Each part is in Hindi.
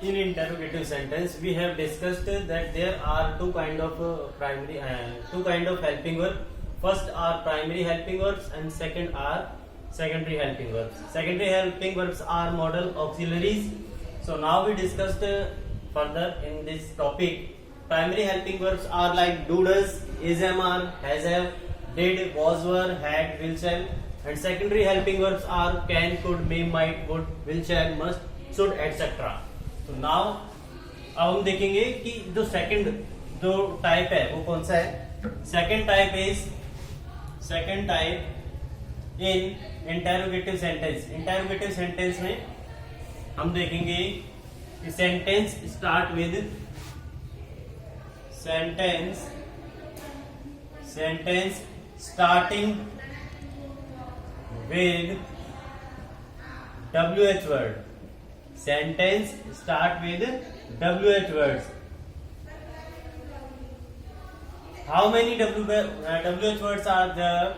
In interrogative sentence, we have discussed that there are two kind of helping verb. First are primary helping verbs, and second are secondary helping verbs. Secondary helping verbs are modal auxiliaries. So now we discussed further in this topic. Primary helping verbs are like do, does, is, am, are, has, have, did, was, were, had, will, shall. And secondary helping verbs are can, could, may, might, would, will, shall, must, should, etc. तो नाउ अब हम देखेंगे कि जो सेकंड जो टाइप है वो कौन सा है. Second type in interrogative sentence. Interrogative sentence में हम देखेंगे कि sentence starting with WH word. Sentence start with WH words. How many WH words are there?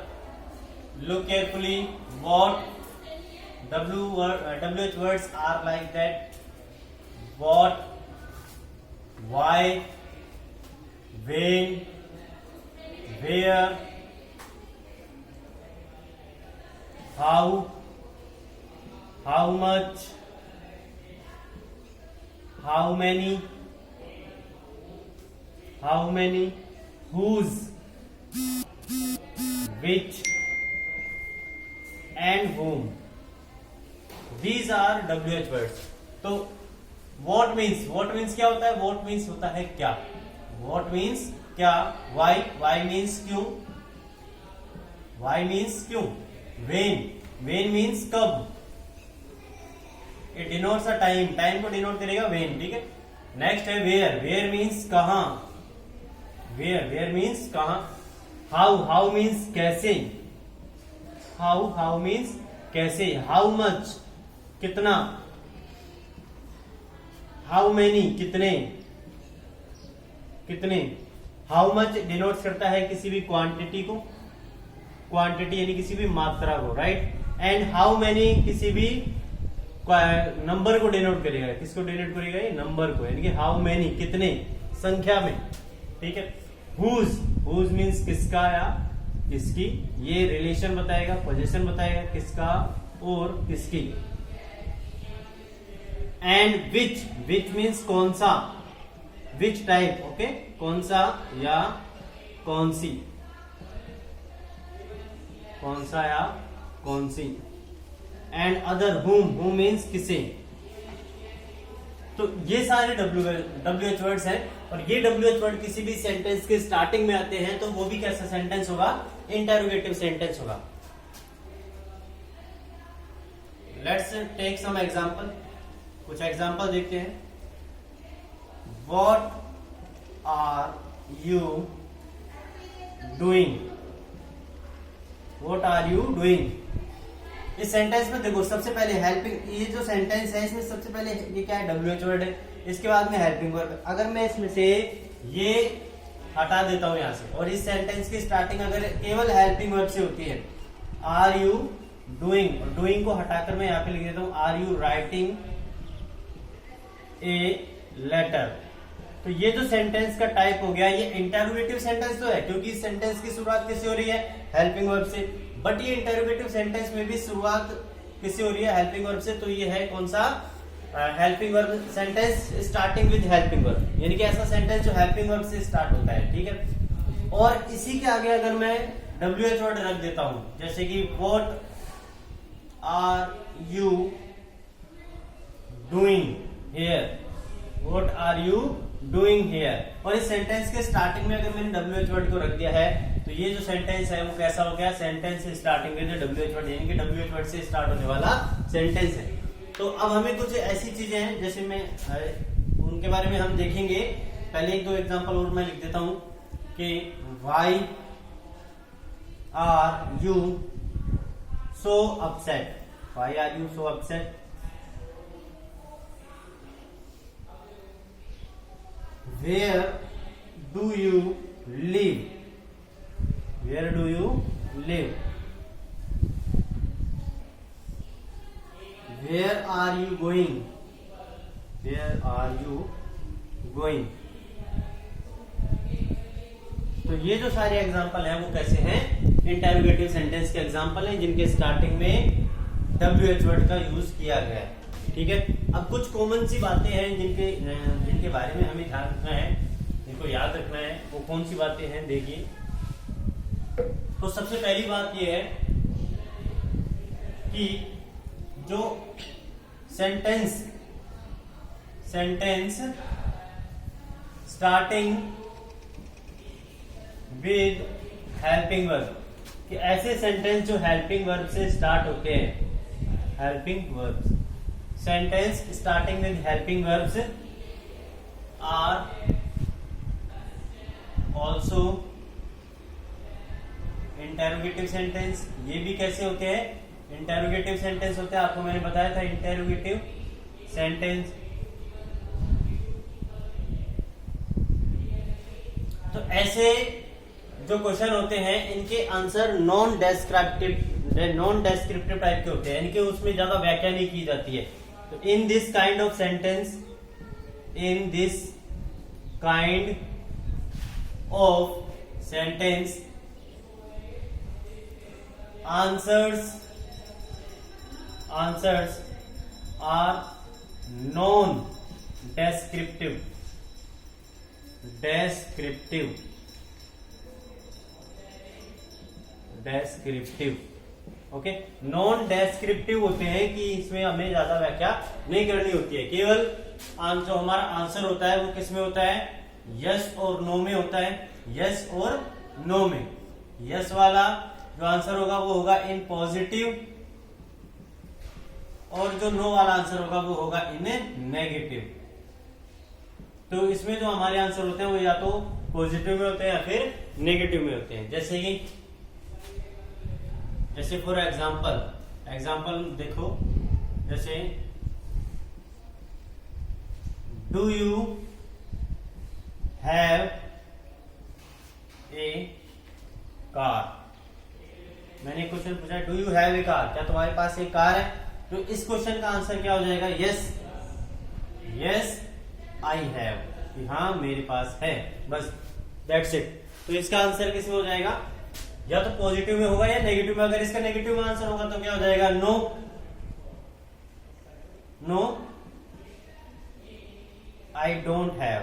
Look carefully. What WH words are like that? What, why, when, where, how much, how many, whose, which, and whom. These are WH words. तो what means क्या होता है? What means होता है क्या. What means क्या. Why means क्यों. When means कब. It denotes a time को डिनोट करेगा when. ठीक है. नेक्स्ट है वेयर मीन्स कहां. वेयर मीन्स कहां. हाउ मीन्स कैसे. हाउ मीन्स कैसे. हाउ मच कितना. हाउ मेनी कितने. हाउ मच डिनोट्स करता है किसी भी क्वांटिटी को. क्वांटिटी यानी किसी भी मात्रा को. राइट. एंड हाउ मेनी किसी भी नंबर को डिनोट करेगा. किसको डिनोट करेगा? ये नंबर को. यानी कि हाउ मेनी कितने संख्या में. ठीक है. हुज मीन्स किसका या किसकी. ये रिलेशन बताएगा, पोजीशन बताएगा किसका और किसकी. एंड विच मीन्स कौन सा. Which type. ओके. कौन सा या कौन सी. कौन सा या कौन सी. एंड अदर whom मीन्स किसे. तो ये सारे WH वर्ड्स हैं. और ये WH वर्ड किसी भी सेंटेंस के स्टार्टिंग में आते हैं तो वो भी कैसा सेंटेंस होगा? इंटेरोगेटिव सेंटेंस होगा. Let's take some example. कुछ एग्जांपल देखते हैं. What are you doing. इस सेंटेंस में देखो सबसे पहले हेल्पिंग. ये जो सेंटेंस है इसमें सबसे पहले ये क्या है? WH वर्ड है. इसके बाद में हेल्पिंग वर्ब. अगर मैं इसमें से ये हटा देता हूं यहां से और इस सेंटेंस की स्टार्टिंग अगर केवल हेल्पिंग वर्ब से होती है. आर यू डूइंग को हटाकर मैं यहां पे लिख देता हूं are you writing a letter. तो ये जो सेंटेंस का टाइप हो गया ये इंटरोगेटिव सेंटेंस तो है क्योंकि इस सेंटेंस की शुरुआत किससे हो रही है? हेल्पिंग वर्ब से. बट ये इंटरोगेटिव सेंटेंस में भी शुरुआत किससे हो रही है? हेल्पिंग वर्ब से. तो ये है कौन सा? Helping verb sentence starting with helping verb. यानी कि ऐसा सेंटेंस जो हेल्पिंग वर्ब से स्टार्ट होता है. ठीक है. और इसी के आगे अगर मैं WH वर्ड रख देता हूं जैसे कि what are you doing here. What are you doing here. और इस सेंटेंस के स्टार्टिंग में अगर मैंने WH वर्ड को रख दिया है तो ये जो सेंटेंस है वो कैसा हो गया? Sentence starting with WH word. यानी कि WH वर्ड से स्टार्ट होने वाला सेंटेंस है. तो अब हमें कुछ ऐसी चीजें हैं जैसे मैं उनके बारे में हम देखेंगे. पहले एक दो एग्जांपल और मैं लिख देता हूं कि why are you so upset. Why are you so upset. Where do you live? Where do you live? Where are you going? Where are you going. तो ये जो सारे एग्जांपल हैं वो कैसे हैं, इंटेरोगेटिव सेंटेंस के एग्जांपल हैं जिनके स्टार्टिंग में WH वर्ड का यूज किया गया है। ठीक है, अब कुछ कॉमन सी बातें हैं जिनके बारे में हमें ध्यान रखना है, जिनको याद रखना है। वो कौन सी बातें हैं देखिए। तो सबसे पहली बात ये है कि जो sentence starting with helping verb, कि ऐसे सेंटेंस जो हेल्पिंग वर्ब से स्टार्ट होते हैं, helping verbs, sentence starting with helping verbs are also interrogative sentence. ये भी कैसे होते हैं, इंटेरोगेटिव सेंटेंस होते हैं। आपको मैंने बताया था इंटेरोगेटिव सेंटेंस। तो ऐसे जो क्वेश्चन होते हैं इनके आंसर नॉन डेस्क्रिप्टिव टाइप के होते हैं, यानी कि उसमें ज्यादा व्याख्या नहीं की जाती है। तो इन this kind of sentence, answers are non descriptive okay. Non descriptive होते हैं कि इसमें हमें ज्यादा व्याख्या नहीं करनी होती है, केवल जो हमारा आंसर होता है वो किस में होता है, यस और नो में होता है। यस और नो में, यस वाला जो आंसर होगा वो होगा इन पॉजिटिव, और जो नो वाला आंसर होगा वो होगा इन नेगेटिव। तो इसमें जो हमारे आंसर होते हैं वो या तो पॉजिटिव में होते हैं या फिर नेगेटिव में होते हैं। जैसे फॉर एग्जाम्पल देखो, जैसे do you have a car. मैंने क्वेश्चन पूछा do you have a car, क्या तुम्हारे पास एक कार है? तो इस क्वेश्चन का आंसर क्या हो जाएगा, यस आई हैव, कि हाँ मेरे पास है, बस दैट्स इट। तो इसका आंसर किस में हो जाएगा, या तो पॉजिटिव में होगा या नेगेटिव में। अगर इसका नेगेटिव में आंसर होगा तो क्या हो जाएगा, नो आई डोंट हैव,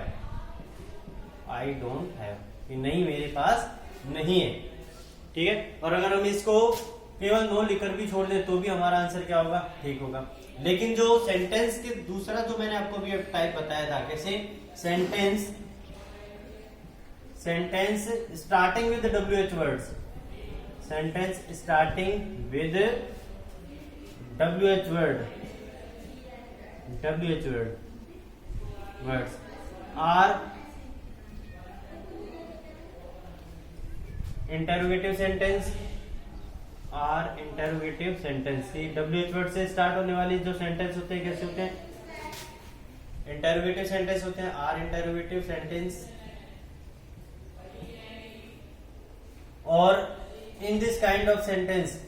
कि नहीं मेरे पास नहीं है। ठीक है, और अगर हम इसको केवल नो लिखकर भी छोड़ दे तो भी हमारा आंसर क्या होगा, ठीक होगा। लेकिन जो सेंटेंस के दूसरा जो मैंने आपको भी टाइप बताया था, कैसे sentence starting with WH words, sentence starting with WH words are interrogative sentence, WH word से स्टार्ट होने वाली जो सेंटेंस होते हैं कैसे होते हैं, इंटेरोगेटिव सेंटेंस होते हैं, आर इंटेरोगेटिव सेंटेंस। और in this kind of sentence,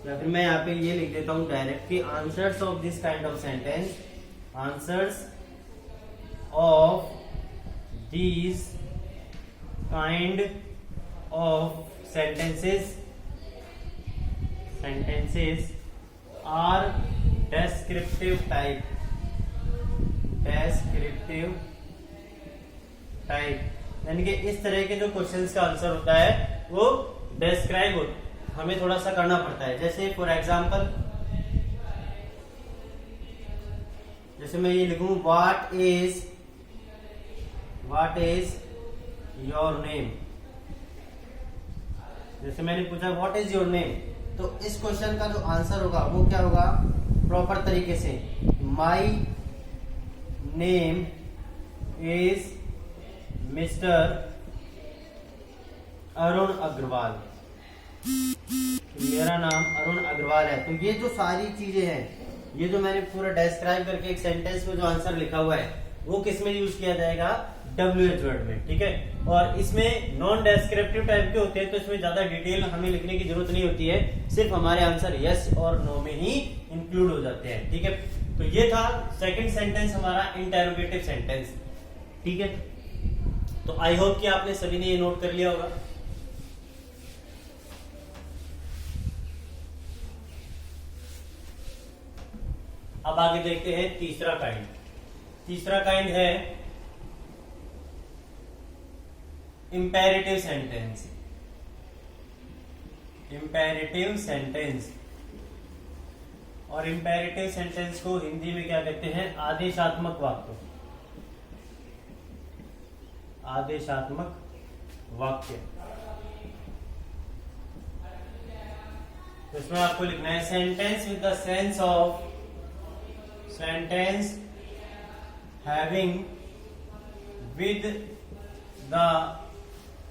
या फिर मैं यहाँ पे ये लिख देता हूं डायरेक्ट कि answers of this kind of sentence, answers of these kind of sentences are descriptive type, यानी कि इस तरह के जो क्वेश्चंस का आंसर होता है वो डिस्क्राइब हमें थोड़ा सा करना पड़ता है। जैसे फॉर एग्जांपल, जैसे मैं ये लिखूं व्हाट इज योर नेम। जैसे मैंने पूछा व्हाट इज योर नेम, तो इस क्वेश्चन का जो आंसर होगा वो क्या होगा, प्रॉपर तरीके से my name is mister Arun Agarwal, मेरा नाम अरुण अग्रवाल है। तो ये जो सारी चीजें हैं, ये जो मैंने पूरा डिस्क्राइब करके एक सेंटेंस में जो आंसर लिखा हुआ है वो किस में यूज किया जाएगा, WH वर्ड में, ठीक है। और इसमें नॉन डेस्क्रिप्टिव टाइप के होते हैं तो इसमें ज्यादा डिटेल हमें लिखने की जरूरत नहीं होती है, सिर्फ हमारे आंसर यस और नो में ही इंक्लूड हो जाते हैं, ठीक है। तो ये था सेकंड सेंटेंस हमारा इंटेरोगेटिव सेंटेंस, ठीक है। तो आई होप कि आपने सभी ने ये नोट कर लिया होगा। अब आगे देखते हैं तीसरा काइंड। तीसरा काइंड है इंपेरेटिव सेंटेंस। इंपेरेटिव सेंटेंस, और इंपेरेटिव सेंटेंस को हिंदी में क्या कहते हैं? आदेशात्मक वाक्य। आदेशात्मक वाक्य। तो इसमें आपको लिखना है sentence with the sense of, sentence having with the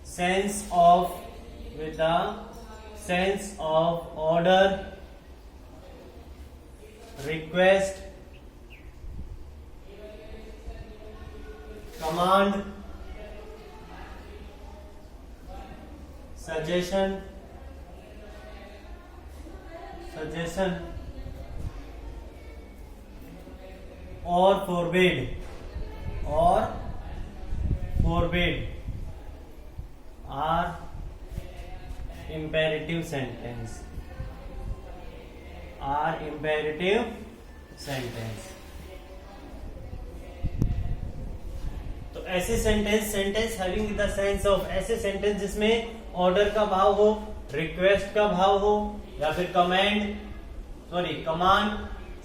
sense of order, request, command, suggestion और forbid are imperative sentence, तो ऐसे sentence having the sense of, ऐसे सेंटेंस जिसमें ऑर्डर का भाव हो, रिक्वेस्ट का भाव हो, या फिर कमांड,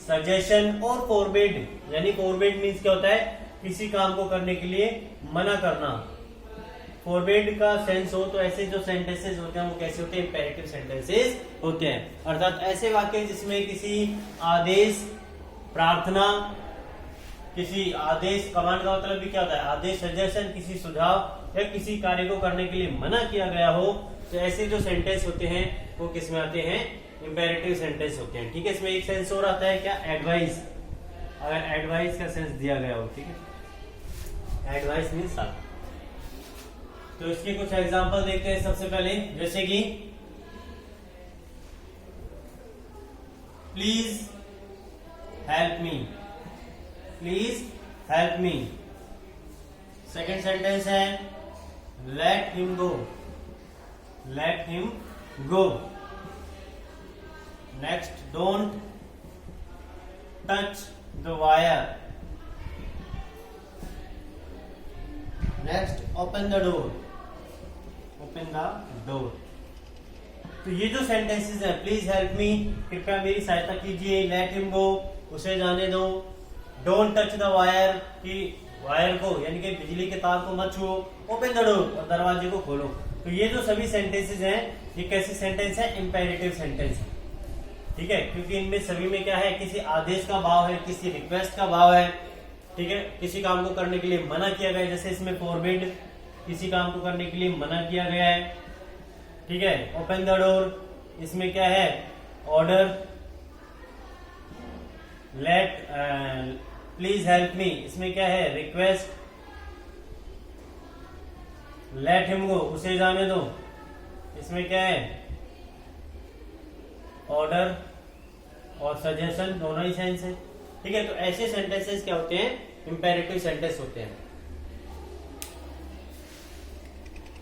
सजेशन और फोरबिड। यानी फोरबिड मीन्स क्या होता है? किसी काम को करने के लिए मना करना। फोरबिड का सेंस हो तो ऐसे जो सेंटेंसेस होते हैं वो कैसे होते हैं? इंपेरेटिव सेंटेंसेस होते हैं। अर्थात ऐसे वाक्य जिसमें किसी आदेश, प्रार्थना, किसी आदेश, कमांड का मतलब भी क्या होता है? आदेश, सजेशन, किसी सुझाव या किसी कार्य को करने के लिए मना किया गया हो, तो ऐसे जो सेंटेंस होते हैं वो किस में आते हैं? इंपेरेटिव सेंटेंस होते हैं, ठीक है। इसमें एक सेंस और आता है क्या? एडवाइस। अगर एडवाइस का सेंस दिया गया हो, ठीक है, एडवाइस मीन्स साथ। तो इसके कुछ एग्जांपल देखते हैं। सबसे पहले जैसे कि please help me, please help me. Second sentence है let him go, let him go. Next, don't touch the wire. Next, open the door, open the door. तो ये जो सेंटेंसेस है, प्लीज हेल्प मी, कृपया मेरी सहायता कीजिए, लेट हिम गो, उसे जाने दो, डोंट टच द वायर, कि वायर को यानी कि बिजली के तार को मत छुओ, ओपन द डोर, और दरवाजे को खोलो। तो ये जो सभी सेंटेंसेस हैं ये कैसे सेंटेंस है? इंपेरेटिव सेंटेंस है, ठीक है, क्योंकि इनमें सभी में क्या है? किसी आदेश का भाव है, किसी रिक्वेस्ट का भाव है, ठीक है, किसी काम को करने के लिए मना किया गया है। जैसे इसमें फोरबिड, किसी काम को करने के लिए मना किया गया है, ठीक है। ओपन द डोर, इसमें क्या है? Order. Let please help me, इसमें क्या है? रिक्वेस्ट। लेट हिम गो, उसे जाने दो, इसमें क्या है? ऑर्डर और सजेशन, दोनों ही सेंस है, ठीक है। तो ऐसे सेंटेंसेस क्या होते हैं? इंपेरेटिव सेंटेंस होते हैं।